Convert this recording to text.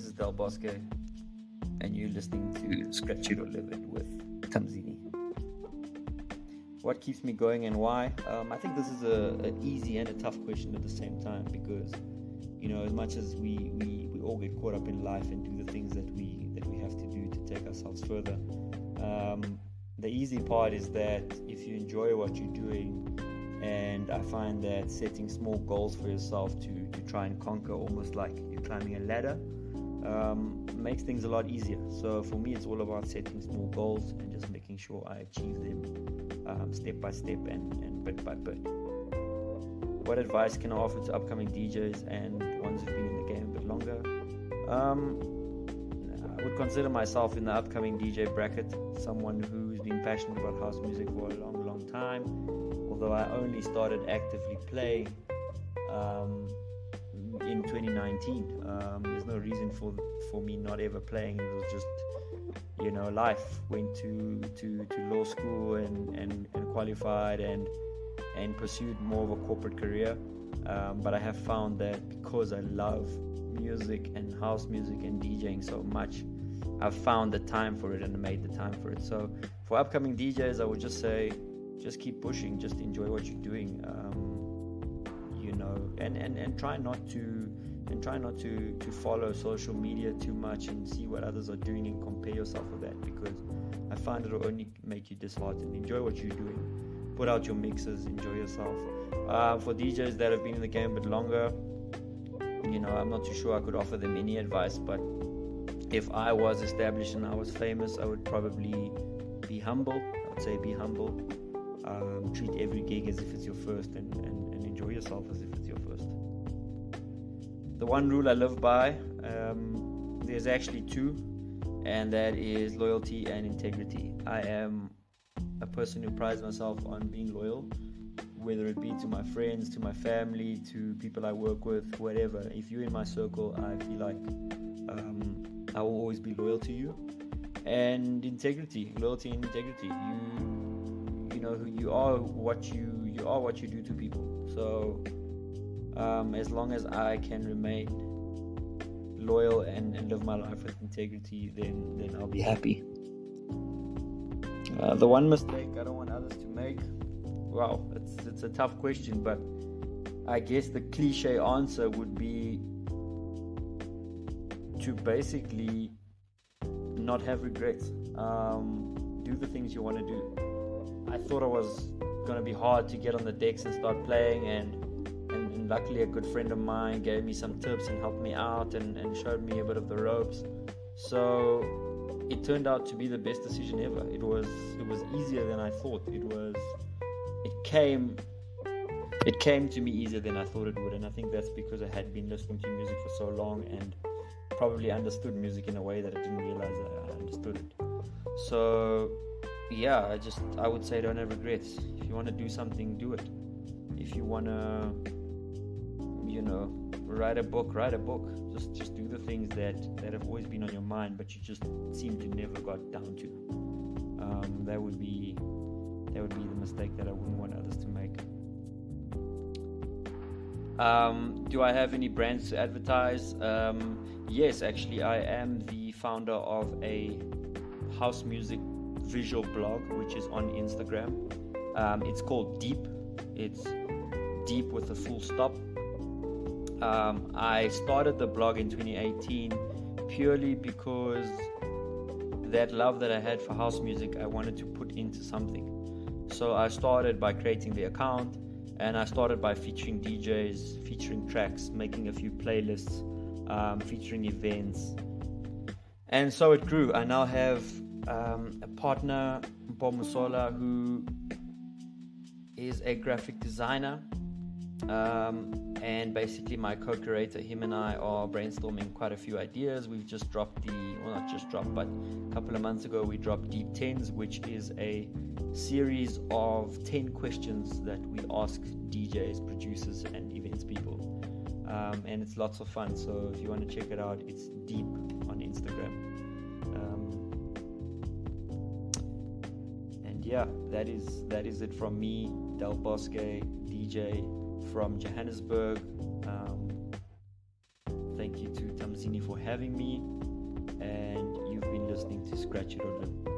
This is Bosque, and you're listening to Scratch It or Live It with Tamzini. What keeps me going and why? I think this is an easy and a tough question at the same time, because as much as we all get caught up in life and do the things that we have to do to take ourselves further, the easy part is that if you enjoy what you're doing, and I find that setting small goals for yourself to try and conquer, almost like you're climbing a ladder, makes things a lot easier. So for me, it's all about setting small goals and just making sure I achieve them step by step and bit by bit. What advice can I offer to upcoming DJs and ones who've been in the game a bit longer? I would consider myself in the upcoming DJ bracket, someone who's been passionate about house music for a long time, although I only started actively playing in 2019. There's no reason for me not ever playing. It was just life. Went to law school and qualified and pursued more of a corporate career, but I have found that because I love music and house music and DJing so much, I've found the time for it and made the time for it. So for upcoming DJs, I would just say, just keep pushing, just enjoy what you're doing, and try not to follow social media too much and see what others are doing and compare yourself with that, because I find it'll only make you disheartened. Enjoy what you're doing, put out your mixes, enjoy yourself. For DJs that have been in the game a bit longer, I'm not too sure I could offer them any advice, but if I was established and I was famous, I would probably be humble. I would say be humble. Treat every gig as if it's your first, and enjoy yourself as if it's your first. The one rule I live by, there's actually two, and that is loyalty and integrity. I am a person who prides myself on being loyal, whether it be to my friends, to my family, to people I work with, whatever. If you're in my circle, I feel like I will always be loyal to you. And integrity, loyalty and integrity. You are what you do to people. So as long as I can remain loyal and live my life with integrity, then I'll be happy. The one mistake I don't want others to make, wow, it's a tough question, but I guess the cliche answer would be to basically not have regrets. Do the things you want to do. I thought it was going to be hard to get on the decks and start playing, and luckily a good friend of mine gave me some tips and helped me out and showed me a bit of the ropes. So it turned out to be the best decision ever. It was easier than I thought. It came to me easier than I thought it would, and I think that's because I had been listening to music for so long and probably understood music in a way that I didn't realize that I understood it. So yeah, I would say don't have regrets. If you want to do something, do it. If you want to write a book. Just do the things that have always been on your mind, but you just seem to never got down to. That would be the mistake that I wouldn't want others to make. Do I have any brands to advertise? Yes, actually, I am the founder of a house music visual blog, which is on Instagram. It's called Deep. It's Deep with a full stop. I started the blog in 2018 purely because that love that I had for house music, I wanted to put into something. So I started by creating the account, and I started by featuring DJs, featuring tracks, making a few playlists, featuring events, and so it grew. I now have a partner, Bomusola, who is a graphic designer, and basically my co-curator. Him and I are brainstorming quite a few ideas. We've just dropped but a couple of months ago we dropped Deep 10s, which is a series of 10 questions that we ask DJs, producers and events people, and it's lots of fun. So if you want to check it out, it's Deep on Instagram. And yeah, that is it from me, Bosque, DJ from Johannesburg. Thank you to Tamzini Sini, for having me. And you've been listening to Scratch It or Live.